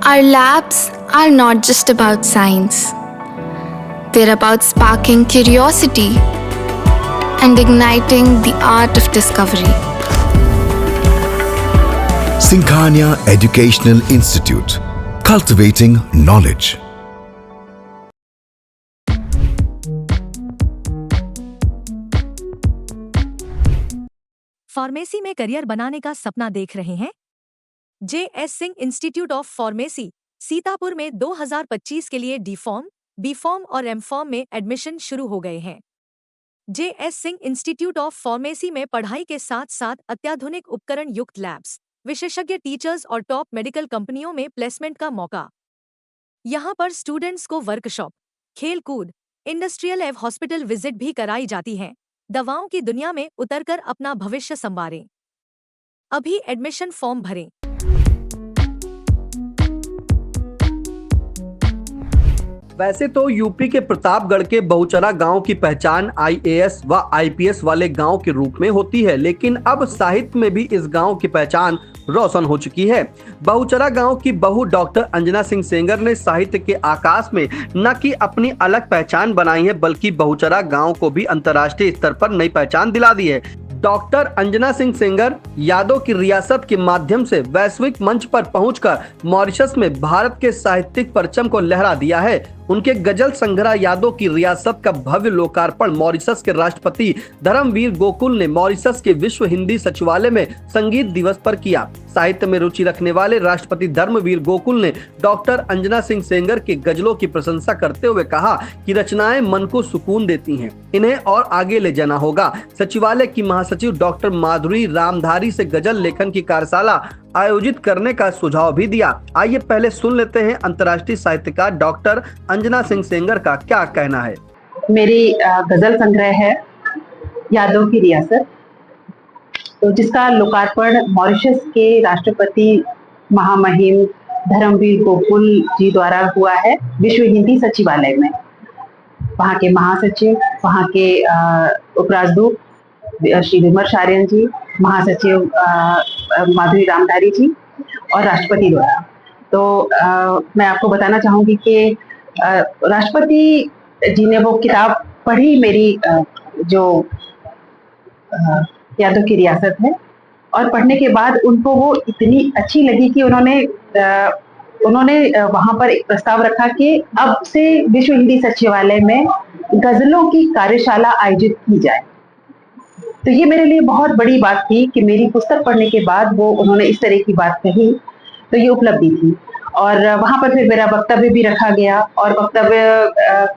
Our labs are not just about science, they're about sparking curiosity and igniting the art of discovery. Sinkhania Educational Institute, cultivating knowledge. Pharmacy में career बनाने का सपना देख रहे हैं? JS. Singh institute of pharmacy Sitapur में 2025 के लिए डी फॉर्म, बी फॉर्म और एम फॉर्म में एडमिशन शुरू हो गए हैं। JS. Singh institute of pharmacy में पढ़ाई के साथ साथ अत्याधुनिक उपकरण युक्त लैब्स, विशेषज्ञ टीचर्स और टॉप मेडिकल कंपनियों में प्लेसमेंट का मौका। यहाँ पर स्टूडेंट्स को वर्कशॉप, खेल कूद, इंडस्ट्रियल एवं हॉस्पिटल विजिट भी कराई जाती हैं। दवाओं की दुनिया में उतरकर अपना भविष्य संवारें। अभी एडमिशन फॉर्म भरें। वैसे तो यूपी के प्रतापगढ़ के बहुचरा गांव की पहचान आईएएस व आईपीएस वाले गांव के रूप में होती है, लेकिन अब साहित्य में भी इस गांव की पहचान रोशन हो चुकी है। बहुचरा गांव की बहू डॉक्टर अंजना सिंह सेंगर ने साहित्य के आकाश में न कि अपनी अलग पहचान बनाई है, बल्कि बहुचरा गांव को भी अंतर्राष्ट्रीय स्तर पर नई पहचान दिला दी है। डॉक्टर अंजना सिंह सेंगर यादों की रियासत के माध्यम से वैश्विक मंच पर पहुंचकर मॉरिशस में भारत के साहित्यिक परचम को लहरा दिया है। उनके गजल संग्रह यादों की रियासत का भव्य लोकार्पण मॉरिशस के राष्ट्रपति धर्मवीर गोकुल ने मॉरिशस के विश्व हिंदी सचिवालय में संगीत दिवस पर किया। साहित्य में रुचि रखने वाले राष्ट्रपति धर्मवीर गोकुल ने डॉक्टर अंजना सिंह सेंगर के गजलों की प्रशंसा करते हुए कहा कि रचनाएं मन को सुकून देती हैं, इन्हें और आगे ले जाना होगा। सचिवालय की महासचिव डॉक्टर माधुरी रामधारी से गजल लेखन की कार्यशाला आयोजित करने का सुझाव भी दिया। आइए पहले सुन लेते हैं अंतर्राष्ट्रीय साहित्यकार डॉक्टर अंजना सिंह सेंगर का क्या कहना है। मेरी गजल संग्रह है यादों की रियासत, तो जिसका लोकार्पण मॉरिशस के राष्ट्रपति महामहिम धर्मवीर गोकुल जी द्वारा हुआ है विश्व हिंदी सचिवालय में। वहाँ के महासचिव, वहाँ के उपराजदूत श्री विमर्श आर्यन जी, महासचिव माधुरी रामधारी जी और राष्ट्रपति द्वारा। तो मैं आपको बताना चाहूंगी कि राष्ट्रपति जी ने वो किताब पढ़ी मेरी, जो यादों की रियासत है, और पढ़ने के बाद उनको वो इतनी अच्छी लगी कि उन्होंने वहां पर एक प्रस्ताव रखा कि अब से विश्व हिंदी सचिवालय में गजलों की कार्यशाला आयोजित की जाए। तो ये मेरे लिए बहुत बड़ी बात थी कि मेरी पुस्तक पढ़ने के बाद वो उन्होंने इस तरह की बात कही, तो ये उपलब्धि थी। और वहां पर फिर मेरा वक्तव्य भी रखा गया और वक्तव्य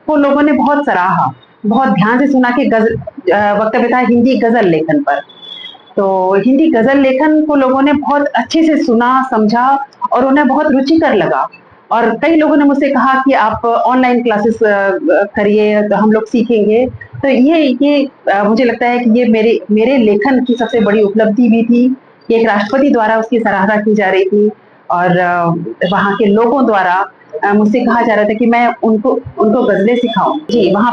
को लोगों ने बहुत सराहा, बहुत ध्यान से सुना कि वक्तव्य था हिंदी गजल लेखन पर। तो हिंदी गजल लेखन को लोगों ने बहुत अच्छे से सुना, समझा और उन्हें बहुत रुचिकर लगा। और कई लोगों ने मुझसे कहा कि आप ऑनलाइन क्लासेस करिए तो हम लोग सीखेंगे। तो ये मुझे लगता है कि ये मेरे लेखन की सबसे बड़ी उपलब्धि भी थी कि एक राष्ट्रपति द्वारा उसकी सराहना की जा रही थी और वहाँ के लोगों द्वारा मुझसे कहा जा रहा था कि मैं उनको गजलें सिखाऊं। जी, वहाँ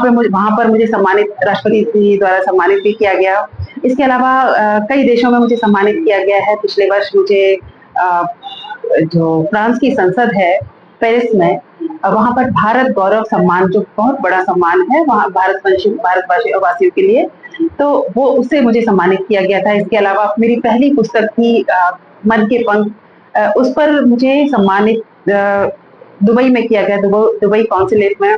पर मुझे सम्मानित, राष्ट्रपति जी द्वारा सम्मानित भी किया गया। इसके अलावा कई देशों में मुझे सम्मानित किया गया है। पिछले वर्ष मुझे जो फ्रांस की संसद है पेरिस में, वहां पर भारत गौरव सम्मान, जो बहुत बड़ा सम्मान है वहाँ भारतवासियों के लिए, तो वो उससे मुझे सम्मानित किया गया था। इसके अलावा मेरी पहली पुस्तक थी मन के पंख, उस पर मुझे सम्मानित दुबई में किया गया, दुबई कॉन्सुलेट में।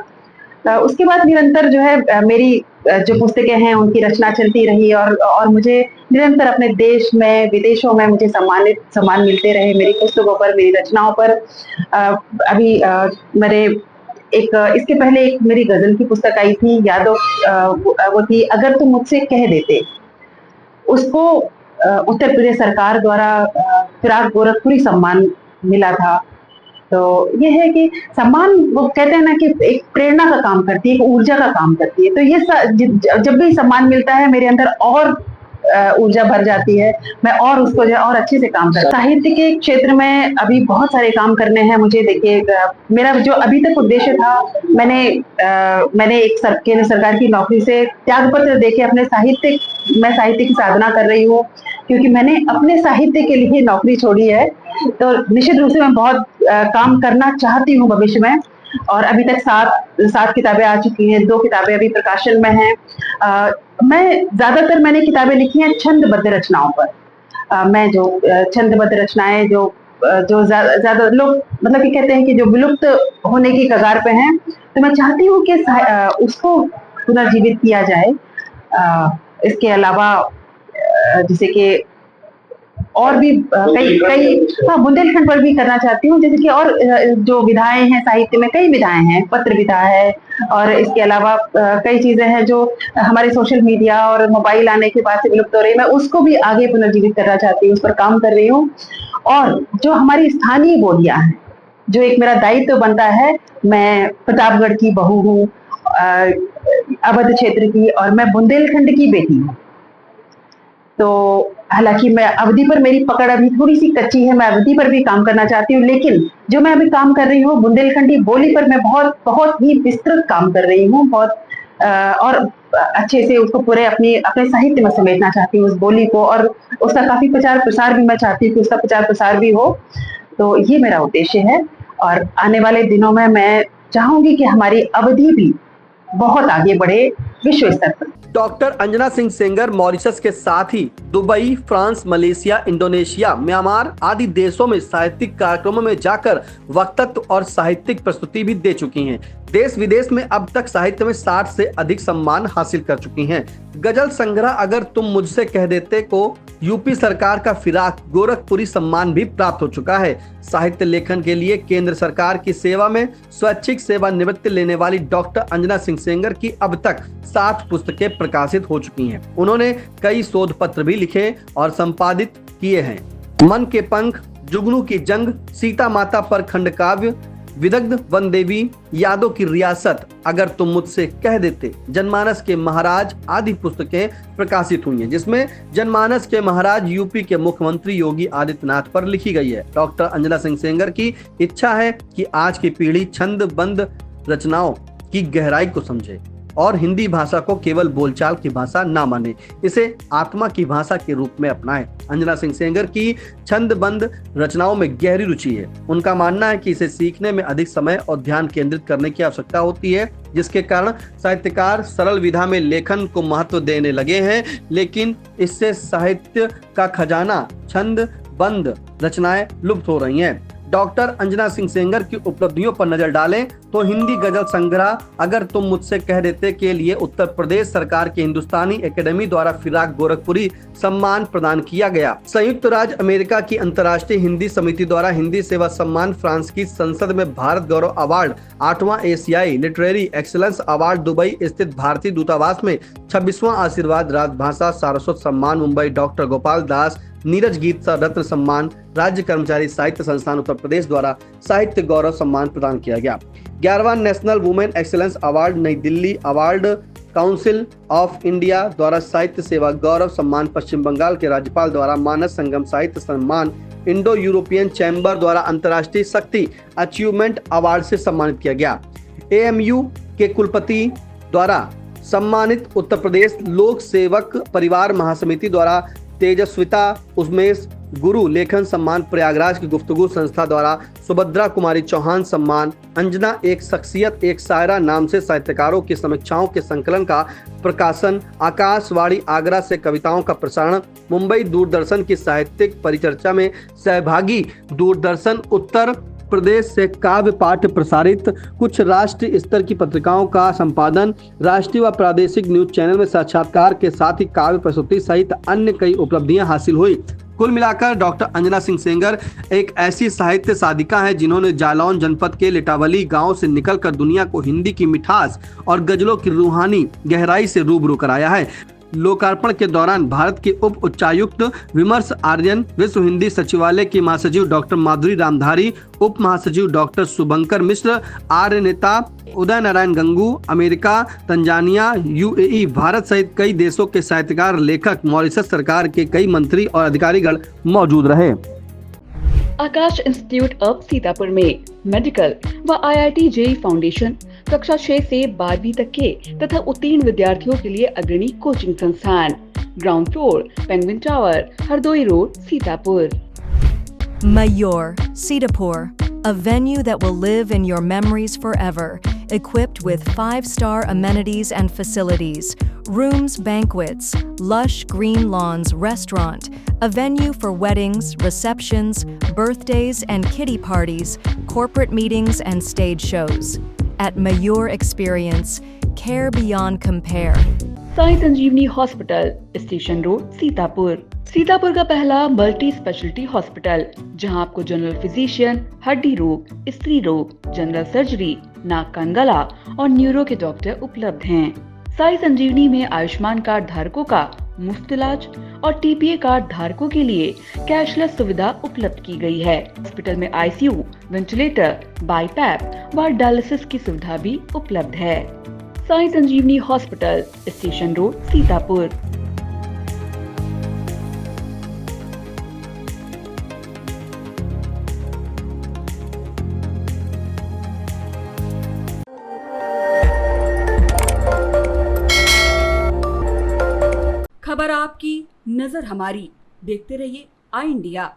उसके बाद निरंतर जो है मेरी जो पुस्तकें हैं उनकी रचना चलती रही और मुझे निरंतर अपने देश में, विदेशों में मुझे सम्मान मिलते रहे मेरी पुस्तकों पर, मेरी रचनाओं पर। अभी मेरे इसके पहले एक मेरी गजल की पुस्तक आई थी यादों, वो थी अगर तुम मुझसे कह देते। उसको उत्तर प्रदेश सरकार द्वारा फिराक गोरखपुरी सम्मान मिला था। तो ये है कि सम्मान, वो कहते हैं ना कि एक प्रेरणा का काम करती है, एक ऊर्जा का काम करती है। तो ये जब भी सम्मान मिलता है मेरे अंदर और ऊर्जा भर जाती है, मैं और उसको जो और अच्छे से काम करती हूँ। साहित्य के क्षेत्र में अभी बहुत सारे काम करने हैं मुझे। देखिए, मेरा जो अभी तक उद्देश्य था, मैंने एक केंद्र सरकार की नौकरी से त्यागपत्र देके मैं साहित्य की साधना कर रही हूँ, क्योंकि मैंने अपने साहित्य के लिए नौकरी छोड़ी है। तो निश्चित रूप से मैं बहुत काम करना चाहती हूँ भविष्य में। और अभी तक 7 किताबें आ चुकी हैं, 2 किताबें अभी प्रकाशन में हैं। मैंने किताबें लिखी हैं छंदबद्ध रचनाओं पर। मैं जो छंदबद्ध रचनाएं जो ज्यादा लोग मतलब कि कहते हैं कि जो विलुप्त होने की कगार पे हैं, तो मैं चाहती हूँ कि उसको पुनर्जीवित किया जाए। इसके अलावा जैसे कि और भी कई बुंदेलखंड पर भी करना चाहती हूँ, जैसे कि और जो विधाएं हैं साहित्य में, कई विधाएं हैं, पत्र विधा है, और इसके अलावा कई चीजें हैं जो हमारे सोशल मीडिया और मोबाइल आने के बाद से विलुप्त हो रही है। मैं उसको भी आगे पुनर्जीवित करना चाहती हूँ, उस पर काम कर रही हूँ। और जो हमारी स्थानीय बोलियां हैं, जो एक मेरा दायित्व बनता है, मैं प्रतापगढ़ की बहू हूँ, अवध क्षेत्र की, और मैं बुंदेलखंड की बेटी हूँ। तो हालांकि मैं अवधि पर मेरी पकड़ अभी थोड़ी सी कच्ची है, मैं अवधि पर भी काम करना चाहती हूँ, लेकिन जो मैं अभी काम कर रही हूँ बुंदेलखंडी बोली पर, मैं बहुत ही विस्तृत काम कर रही हूँ, और अच्छे से उसको पूरे अपने साहित्य में समेटना चाहती हूँ उस बोली को, और उसका काफी प्रचार प्रसार भी मैं चाहती हूँ कि उसका प्रचार प्रसार भी हो। तो ये मेरा उद्देश्य है, और आने वाले दिनों में मैं चाहूंगी कि हमारी अवधि भी बहुत आगे बढ़े विश्व स्तर पर। डॉक्टर अंजना सिंह सेंगर मॉरिशस के साथ ही Dubai, France, Malaysia, Indonesia, Myanmar आदि देशों में साहित्यिक कार्यक्रमों में जाकर वक्तत्व और साहित्यिक प्रस्तुति भी दे चुकी हैं। देश विदेश में अब तक साहित्य में 60 से अधिक सम्मान हासिल कर चुकी हैं। गजल संग्रह अगर तुम मुझसे कह देते को यूपी सरकार का फिराक गोरखपुरी सम्मान भी प्राप्त हो चुका है। साहित्य लेखन के लिए केंद्र सरकार की सेवा में स्वैच्छिक सेवानिवृत्ति लेने वाली डॉक्टर अंजना सिंह सेंगर की अब तक 60 पुस्तकें प्रकाशित हो चुकी हैं। उन्होंने कई शोध पत्र भी लिखे और संपादित किए हैं। मन के पंख, जुगनू की जंग, सीता माता पर खंडकाव्य, विदग्ध वन देवी, यादों की रियासत, अगर तुम मुझसे कह देते, जनमानस के महाराज आदि पुस्तकें प्रकाशित हुई हैं, जिसमें जनमानस के महाराज यूपी के मुख्यमंत्री योगी आदित्यनाथ पर लिखी गई है। डॉक्टर अंजना सिंह सेंगर की इच्छा है कि आज की पीढ़ी छंदबद्ध रचनाओं की गहराई को समझे और हिंदी भाषा को केवल बोलचाल की भाषा ना माने, इसे आत्मा की भाषा के रूप में अपनाए। अंजना सिंह सेंगर की छंदबद्ध रचनाओं में गहरी रुचि है। उनका मानना है कि इसे सीखने में अधिक समय और ध्यान केंद्रित करने की आवश्यकता होती है, जिसके कारण साहित्यकार सरल विधा में लेखन को महत्व देने लगे हैं, लेकिन इससे साहित्य का खजाना छंदबद्ध रचनाएं लुप्त हो रही हैं। डॉक्टर अंजना सिंह सेंगर की उपलब्धियों पर नजर डालें तो हिंदी गजल संग्रह अगर तुम मुझसे कह देते के लिए उत्तर प्रदेश सरकार की हिंदुस्तानी एकेडमी द्वारा फिराक गोरखपुरी सम्मान प्रदान किया गया। संयुक्त राज्य अमेरिका की अंतर्राष्ट्रीय हिंदी समिति द्वारा हिंदी सेवा सम्मान, फ्रांस की संसद में भारत गौरव अवार्ड, 8वां एशियाई लिटरेरी एक्सीलेंस अवार्ड, दुबई स्थित भारतीय दूतावास में 26वां आशीर्वाद राजभाषा सारस्वत सम्मान, मुंबई डॉक्टर गोपाल दास नीरज गीत रत्न सम्मान, राज्य कर्मचारी साहित्य संस्थान उत्तर प्रदेश द्वारा साहित्य गौरव सम्मान प्रदान किया गया। 11वां नेशनल वुमेन एक्सीलेंस अवार्ड, नई Delhi award council of India द्वारा साहित्य सेवा गौरव सम्मान, पश्चिम बंगाल के राज्यपाल द्वारा मानस संगम साहित्य सम्मान, इंडो यूरोपियन चैम्बर द्वारा अंतर्राष्ट्रीय शक्ति अचीवमेंट अवार्ड से सम्मानित किया गया। AMU के कुलपति द्वारा सम्मानित उत्तर प्रदेश लोक सेवक परिवार महासमिति द्वारा तेजस्विता उमेश गुरु लेखन सम्मान, प्रयागराज की गुफ्तगू संस्था द्वारा सुभद्रा कुमारी चौहान सम्मान, अंजना एक शख्सियत एक शायरा नाम से साहित्यकारों की समीक्षाओं के संकलन का प्रकाशन, आकाशवाणी आगरा से कविताओं का प्रसारण, मुंबई दूरदर्शन की साहित्यिक परिचर्चा में सहभागी, दूरदर्शन उत्तर प्रदेश से काव्य पाठ प्रसारित, कुछ राष्ट्रीय स्तर की पत्रिकाओं का संपादन, राष्ट्रीय व प्रादेशिक न्यूज चैनल में साक्षात्कार के साथ ही काव्य प्रस्तुति सहित अन्य कई उपलब्धियां हासिल हुई। कुल मिलाकर डॉक्टर अंजना सिंह सेंगर एक ऐसी साहित्य साधिका है जिन्होंने जालौन जनपद के लिटावली गांव से निकलकर दुनिया को हिंदी की मिठास और गजलों की रूहानी गहराई से रूबरू कराया है। लोकार्पण के दौरान भारत के उप उच्चायुक्त विमर्श आर्यन, विश्व हिंदी सचिवालय की महासचिव डॉक्टर माधुरी रामधारी, उप महासचिव डॉक्टर शुभंकर मिश्र, आर्य नेता Uday Narayan Gangu, America, Tanzania, UAE, Bharat सहित कई देशों के साहित्यकार, लेखक, मॉरिशस सरकार के कई मंत्री और अधिकारीगण मौजूद रहे। आकाश इंस्टीट्यूट ऑफ सीतापुर में मेडिकल व IIT JEE फाउंडेशन कक्षा 6 से 12वीं तक के तथा उत्तीर्ण विद्यार्थियों के लिए अग्रणी कोचिंग संस्थान, ground floor, penguin tower, Hardoi road, Sitapur. Mayur, Sitapur, a venue that will live in your memories forever, equipped with 5-star amenities and facilities, rooms, banquets, lush green lawns, restaurant, a venue for weddings, receptions, birthdays and kiddie parties, corporate meetings and stage shows. At Mayur Experience, care beyond compare. Sai Sanjivani hospital, station road, Sitapur. Sitapur का पहला multi speciality hospital, जहां आपको general physician, हड्डी रोग, स्त्री रोग, general surgery, नाक कान गला और न्यूरो के डॉक्टर उपलब्ध हैं। साई संजीवनी में आयुष्मान कार्ड धारकों का मुफ्त इलाज और टीपीए कार्ड धारकों के लिए कैशलेस सुविधा उपलब्ध की गई है। हॉस्पिटल में आईसीयू, वेंटिलेटर, बाईपैप व डायलिसिस की सुविधा भी उपलब्ध है। Sai Sanjivani hospital, station road, Sitapur. खबर आपकी, नजर हमारी। देखते रहिए आई इंडिया।